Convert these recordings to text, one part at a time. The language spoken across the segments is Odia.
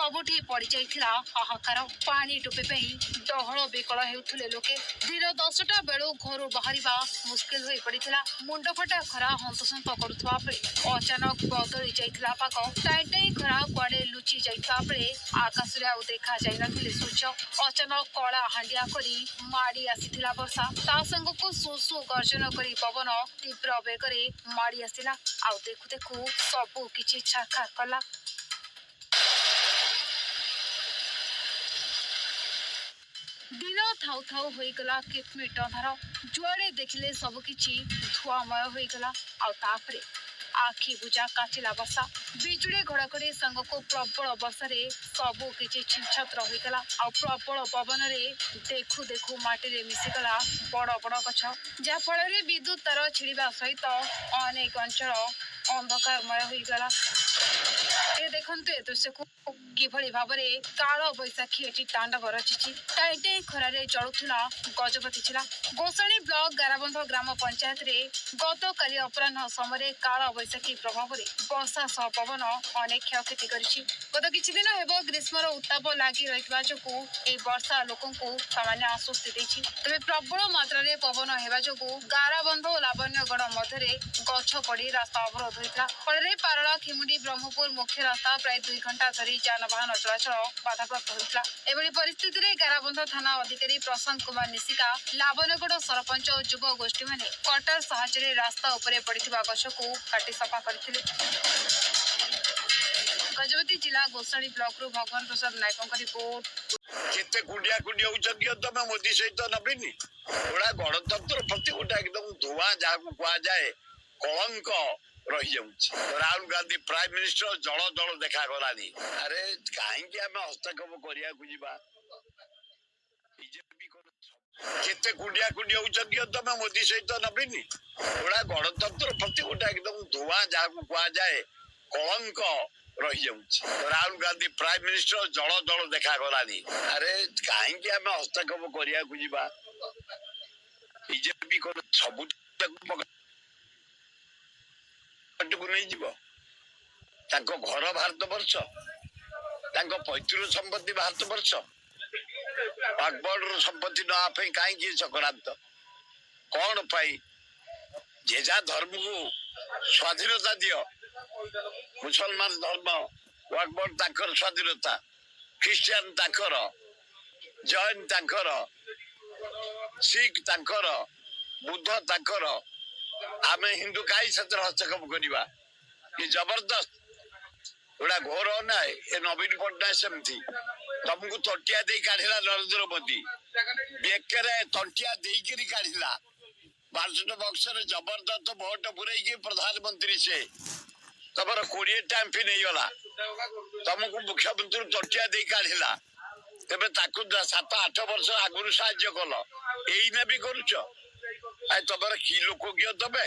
सबुठी पड़ जाइथिला हाहाकार। पानी टोपे डहल बेकल हेउथुले लोके। दिन 10टा बेलू घर बाहर मुस्किल हो पड़ा। मुंडफटा खरा हंतसंत करुवा बेले अचानक बदली जाइथिला पाग। टाई टाई खरा कुआड़े लुचि जाइथिला बेले आकाश आउ देखा जाई नथिले सूर्य। अचानक कला हांडिया करी माड़ी आसीथिला वर्षा। ता संगको सुसु गर्जन करी पवन तीव्र बेगरे माड़ी आसिला। आउ देखु देखु सबु किछि छाखा कला। दिन थाउ थाउ होइगला कितमिट अंधार। जुआड़े देखिले सबकिछि धुआमय होइगला। आउ तापरे आखि बुझा काटिला वर्षा। बिजुली घड़घड़ी संगको प्रबल वर्षारे सबु किछि छिंछत्र होइगला। आउ प्रबल पवन रे देखु देखु माटी रे मिसिगला बड़ बड़ गछ, जा फल विद्युत तार छिड़िबा सहित अनेक अंचल अंधकारमय होइगला। ए देखंतु ए दृश्य को किभଳି भाବରେ काଳ ବୈଶାଖୀ ଏଠି ତାଣ୍ଡବ ରଚିଛି। ଟାଇ ଟାଇ ଖରାରେ ଜଳୁଥିଲା ଗଜପତି ଜିଲ୍ଲା ଗୋଷାଣୀ ବ୍ଲକ ଗାରାବନ୍ଧ ଗ୍ରାମ ପଞ୍ଚାୟତରେ ଗତକାଲି ଅପରାହ୍ନ ସମୟରେ କାଳ ବୈଶାଖୀ ପ୍ରଭାବରେ ବର୍ଷା ସହ ପବନ ଅନେକ କ୍ଷୟକ୍ଷତି କରିଛି। ଗତ କିଛି ଦିନ ହେବ ଗ୍ରୀଷ୍ମର ଉତ୍ତାପ ଲାଗି ରହିଥିବା ଯୋଗୁଁ ଏହି ବର୍ଷା ଲୋକଙ୍କୁ ସାମାନ୍ୟ ଆଶ୍ୱସ୍ତି ଦେଇଛି। ତେବେ ପ୍ରବଳ ମାତ୍ରାରେ ପବନ ହେବା ଯୋଗୁଁ ଗାରାବନ୍ଧ ଓ ଲାବଣ୍ୟଗଡ଼ ମଧ୍ୟରେ ଗଛ ପଡ଼ି ରାସ୍ତା ଅବରୋଧ ହୋଇଥିଲା। ଫଳରେ ପାରଳା ଖିମୁଣ୍ଡି ବ୍ରହ୍ମପୁର ମୁଖ୍ୟ ରାସ୍ତା ପ୍ରାୟ 2 ଘଣ୍ଟା ଧରି ଯାନବାହନ ଚଳାଚଳ ବାଧାପ୍ରାପ୍ତ ହୋଇଥିଲା। ଏଭଳି ପରିସ୍ଥିତିରେ ଗାରାବନ୍ଧ ଥାନା ଅଧିକାରୀ ପ୍ରଶାନ୍ତ କୁମାର ନିଶିକା, ଲାବଣ୍ୟଗଡ଼ ସରପଞ୍ଚ ଓ ଯୁବ ଗୋଷ୍ଠୀମାନେ କଟର ସାହାଯ୍ୟରେ ରାସ୍ତା ଉପରେ ପଡ଼ିଥିବା ଗଛକୁ କାଟି ସଫା କରିଥିଲେ। ଗଜପତି ଜିଲ୍ଲା ଗୋଷାଣୀ ବ୍ଲକରୁ ଭଗବାନ ପ୍ରସାଦ ନାୟକଙ୍କ ରିପୋର୍ଟ। କେତେ କୁଣ୍ଡିଆ କୁଣ୍ଡିଆ ହଉଛନ୍ତି ତମେ ମୋଦି ସହିତ ନବୀନ। ଗୋଟା ଗଣତନ୍ତ୍ର ପ୍ରତି ଗୋଟେ ଏକଦମ ଧୂଆଁ ଯାହାକୁ କୁହାଯାଏ କଳଙ୍କ ରହିଯାଉଛି। ରାହୁଲ ଗାନ୍ଧୀ ପ୍ରାଇମ ମିନିଷ୍ଟର ଜଳ ଜଳ ଦେଖାଗଲାନି। ଆରେ କାହିଁକି ଆମେ ହସ୍ତକ୍ଷେପ କରିବାକୁ ଯିବା? ବିଜେପି କେତେ କୁଣ୍ଡିଆ କୁଣ୍ଡିଆ ହଉଛନ୍ତି ତମେ ମୋଦି ସହିତ ନବୀନ। ଗୋଟା ଗଣତନ୍ତ୍ର ପ୍ରତି ଗୋଟେ ଏକଦମ ଧୂଆଁ ଯାହାକୁ କୁହାଯାଏ କଳଙ୍କ ରହିଯାଉଛି। ରାହୁଲ ଗାନ୍ଧୀ ପ୍ରାଇମ ମିନିଷ୍ଟର ଜଳ ଜଳ ଦେଖାଗଲାନି। ଆରେ କାହିଁକି ଆମେ ହସ୍ତକ୍ଷେପ କରିବାକୁ ଯିବା? ବିଜେପି ସବୁ ନେଇଯିବ। ତାଙ୍କ ଘର ଭାରତ ବର୍ଷ, ତାଙ୍କ ପୈତୃକ ସମ୍ପତ୍ତି ଭାରତ ବର୍ଷ, ବାଗବଡର ସମ୍ପତ୍ତି ନେବା ପାଇଁ କାହିଁକି ଚକ୍ରାନ୍ତ? କଣ ପାଇଁ? ଯେ ଯା ଧର୍ମକୁ ସ୍ୱାଧୀନତା ଦିଅ। ମୁସଲମାନ ଧର୍ମ ବାଗବଡ ତାଙ୍କର ସ୍ୱାଧୀନତା, ଖ୍ରୀଷ୍ଟିଆନ ତାଙ୍କର, ଜୈନ ତାଙ୍କର, ଶିଖ ତାଙ୍କର, ବୁଦ୍ଧ ତାଙ୍କର। ଆମେ ହିନ୍ଦୁ କାହିଁ ସେଥିରେ ହସ୍ତକ୍ଷେପ କରିବା? ଏ ଜବରଦସ୍ତ ଗୋଟା ଘୋର ଅନ୍ୟାୟ। ଏ ନବୀନ ପଟ୍ଟନାୟକ ସେମିତି ତମକୁ ତଣ୍ଟିଆ ଦେଇ କାଢିଲା ନରେନ୍ଦ୍ର ମୋଦି। ବେକରେ ତଣ୍ଟିଆ ଦେଇକିରି କାଢିଲା। ବାଲଟ ବକ୍ସରେ ଜବରଦସ୍ତ ଭୋଟ ପୁରେଇକି ପ୍ରଧାନମନ୍ତ୍ରୀ ସେ ତମର 20ଟା ଏମ୍ପି ନେଇଗଲା। ତମକୁ ମୁଖ୍ୟମନ୍ତ୍ରୀ ତଣ୍ଟିଆ ଦେଇ କାଢିଲା। ତେବେ ତାକୁ 7-8 ବର୍ଷ ଆଗରୁ ସାହାଯ୍ୟ କଲ, ଏଇନା ବି କରୁଛ। ତମର କି ଲୋକ କିଅ ତମେ?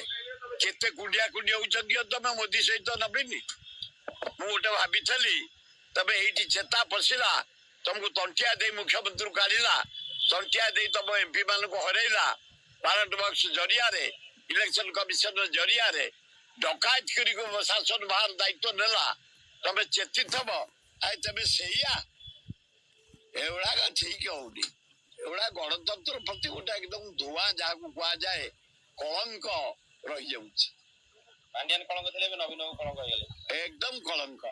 କେତେ କୁଣ୍ଡିଆ କୁଣ୍ଡିଆ ହଉଛନ୍ତି ତମେ ମୋଦି ସହିତ ନବୀନ। ମୁଁ ଗୋଟେ ଭାବିଥିଲି ତମେ ଏଇଠି ଚେତା ପଶିଲା, ତମକୁ ତଣ୍ଟିଆ ଦେଇ ମୁଖ୍ୟମନ୍ତ୍ରୀ କାଢିଲା, ତଣ୍ଟିଆ ଦେଇ ତମ ଏମ୍ପି ମାନଙ୍କୁ ହରେଇଲା। ବାଲଟ ବକ୍ସ ଜରିଆରେ, ଇଲେକ୍ସନ କମିଶନ ଜରିଆରେ ଡକାୟତ କରି ଶାସନ ବାହାର ଦାୟିତ୍ୱ ନେଲା। ତମେ ଚେତିଥବ। ତେବେ ସେଇଆ ଏଗୁଡାକ ଠିକ ହଉନି। ଏଗୁଡା ଗଣତନ୍ତ୍ର ପ୍ରତି ଗୋଟେ ଏକଦମ ଧୂଆଁ ଯାହାକୁ କୁହାଯାଏ କଳଙ୍କ ରହିଯାଉଛି। ପାଣ୍ଡିଆନ କଳଙ୍କ ଥିଲେ, ଏବେ ନବୀନ କଳଙ୍କ ହେଇଗଲେ। ଏକଦମ କଳଙ୍କ।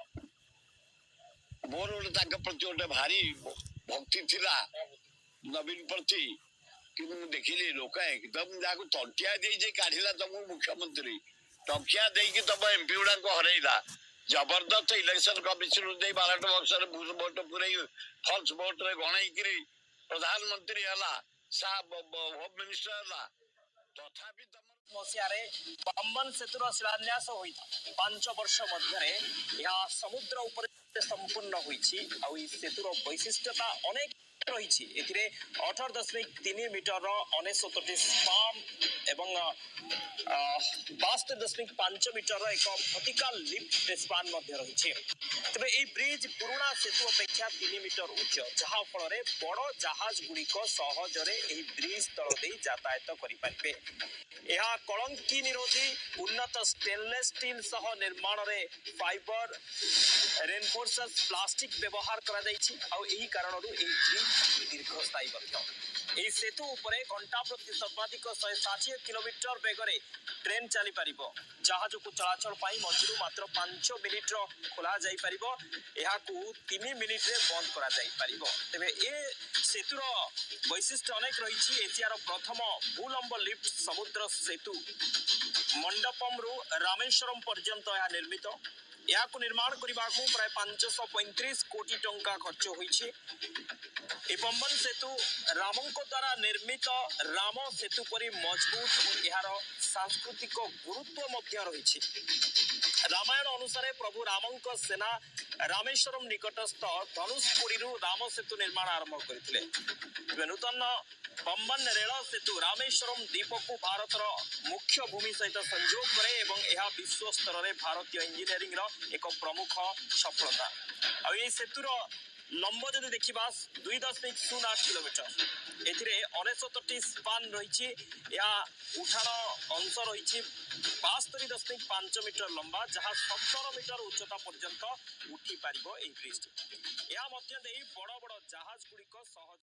ମୋର ଗୋଟେ ତାଙ୍କ ପ୍ରତି ଗୋଟେ ଭାରି ଭକ୍ତି ଥିଲା ନବୀନ ପ୍ରତି, କିନ୍ତୁ ମୁଁ ଦେଖିଲି ଲୋକ ଏକଦମ ଯାହାକୁ ତଣ୍ଟିଆ ଦେଇଛି କାଢିଲା ତମକୁ ମୁଖ୍ୟମନ୍ତ୍ରୀ, ଟଙ୍କିଆ ଦେଇକି ତମ ଏମ୍ପି ଗୁଡାଙ୍କୁ ହରେଇଲା। ଜବରଦସ୍ତ ଇଲେକ୍ସନ କମିଶନ ଦେଇ ବାଲଟ ବକ୍ସରେ ଭୋଟ ପୁରେଇ ଫଲ୍ସ ଭୋଟରେ ଗଣେଇକିରି ପ୍ରଧାନମନ୍ତ୍ରୀ ହେଲା, ହୋମ ମିନିଷ୍ଟର ହେଲା। ତଥାପି ତମର ମସିହାରେ ପମ୍ବନ ସେତୁର ଶିଳାନ୍ୟାସ ହୋଇଥିଲା। 5 ବର୍ଷ ମଧ୍ୟରେ ଏହା ସମୁଦ୍ର ଉପରେ ସମ୍ପୂର୍ଣ୍ଣ ହୋଇଛି। ଆଉ ଏହି ସେତୁର ବୈଶିଷ୍ଟ୍ୟତା ଅନେକ রয়েছে এতে 18.3 মিটার 69টি স্পান এবং 72.5 মিটার এক ভর্টিকাল লিফট স্পান মধ্যে রয়েছে। তবে এই ব্রিজ পুরোনা সেতু অপেক্ষা 3 মিটার উচ্চ, যাহা ফଳରେ বড় জাহাজ গুড়িক সহজরে এই ব্রিজ তল দেই যাতায়াত করিপারিবে। ଏହା କଳଙ୍କି ନିରୋଧୀ ଉନ୍ନତ ଷ୍ଟେନଲେସ୍ ଷ୍ଟିଲ୍ ସହ ନିର୍ମାଣରେ ଫାଇବର ରେନଫୋର୍ସସ୍ ପ୍ଲାଷ୍ଟିକ ବ୍ୟବହାର କରାଯାଇଛି ଆଉ ଏହି କାରଣରୁ ଏହି ବ୍ରିଜ ଦୀର୍ଘସ୍ଥାୟୀ ମଧ୍ୟ। ଏହି ସେତୁ ଉପରେ ଘଣ୍ଟା ପ୍ରତି ସର୍ବାଧିକ 160 କିଲୋମିଟର ବେଗରେ ଟ୍ରେନ୍ ଚାଲିପାରିବ। ଜାହାଜକୁ ଚଳାଚଳ ପାଇଁ ମଝିରୁ ମାତ୍ର 5 ମିନିଟର ଖୋଲା ଯାଇପାରିବ, ଏହାକୁ 3 ମିନିଟରେ ବନ୍ଦ କରାଯାଇପାରିବ। ତେବେ ଏ ସେତୁର ବୈଶିଷ୍ଟ୍ୟ ଅନେକ ରହିଛି। ଏସିଆର ପ୍ରଥମ ଭୂଲମ୍ବ ଲିଫ୍ଟ ସମୁଦ୍ର ସେତୁ ମଣ୍ଡପମରୁ ରାମେଶ୍ୱରମ ପର୍ଯ୍ୟନ୍ତ ଏହା ନିର୍ମିତ। ଏହାକୁ ନିର୍ମାଣ କରିବାକୁ ପ୍ରାୟ 535 କୋଟି ଟଙ୍କା ଖର୍ଚ୍ଚ ହୋଇଛି। ଏ ପମ୍ବନ ସେତୁ ରାମଙ୍କ ଦ୍ୱାରା ନିର୍ମିତ ରାମ ସେତୁ ପରି ମଜବୁତ ଓ ଏହାର ସାଂସ୍କୃତିକ ଗୁରୁତ୍ୱ ମଧ୍ୟ ରହିଛି। ରାମାୟଣ ଅନୁସାରେ ପ୍ରଭୁ ରାମଙ୍କ ସେନା ରାମେଶ୍ୱରମ ନିକଟସ୍ଥ ଧନୁଷକୋଡ଼ିରୁ ରାମ ସେତୁ ନିର୍ମାଣ ଆରମ୍ଭ କରିଥିଲେ। ନୂତନ ପମ୍ବନ ରେଳ ସେତୁ ରାମେଶ୍ୱରମ ଦ୍ୱୀପକୁ ଭାରତର ମୁଖ୍ୟ ଭୂମି ସହିତ ସଂଯୋଗ କରେ ଏବଂ ଏହା ବିଶ୍ୱ ସ୍ତରରେ ଭାରତୀୟ ଇଞ୍ଜିନିୟରିଂର ଏକ ପ୍ରମୁଖ ସଫଳତା। ଆଉ ଏହି ସେତୁର ଲମ୍ବ ଯଦି ଦେଖିବା 2.08 କିଲୋମିଟର, ଏଥିରେ 69ଟି ସ୍ପାନ ରହିଛି। ଏହା ଉଠାଣ ଅଂଶ ରହିଛି 72.5 ମିଟର ଲମ୍ବା, ଯାହା 17 ମିଟର ଉଚ୍ଚତା ପର୍ଯ୍ୟନ୍ତ ଉଠି ପାରିବ ଏହି ବ୍ରିଜଟି। ଏହା ମଧ୍ୟ ଦେଇ ବଡ଼ ବଡ଼ ଜାହାଜ ଗୁଡ଼ିକ ସହଜ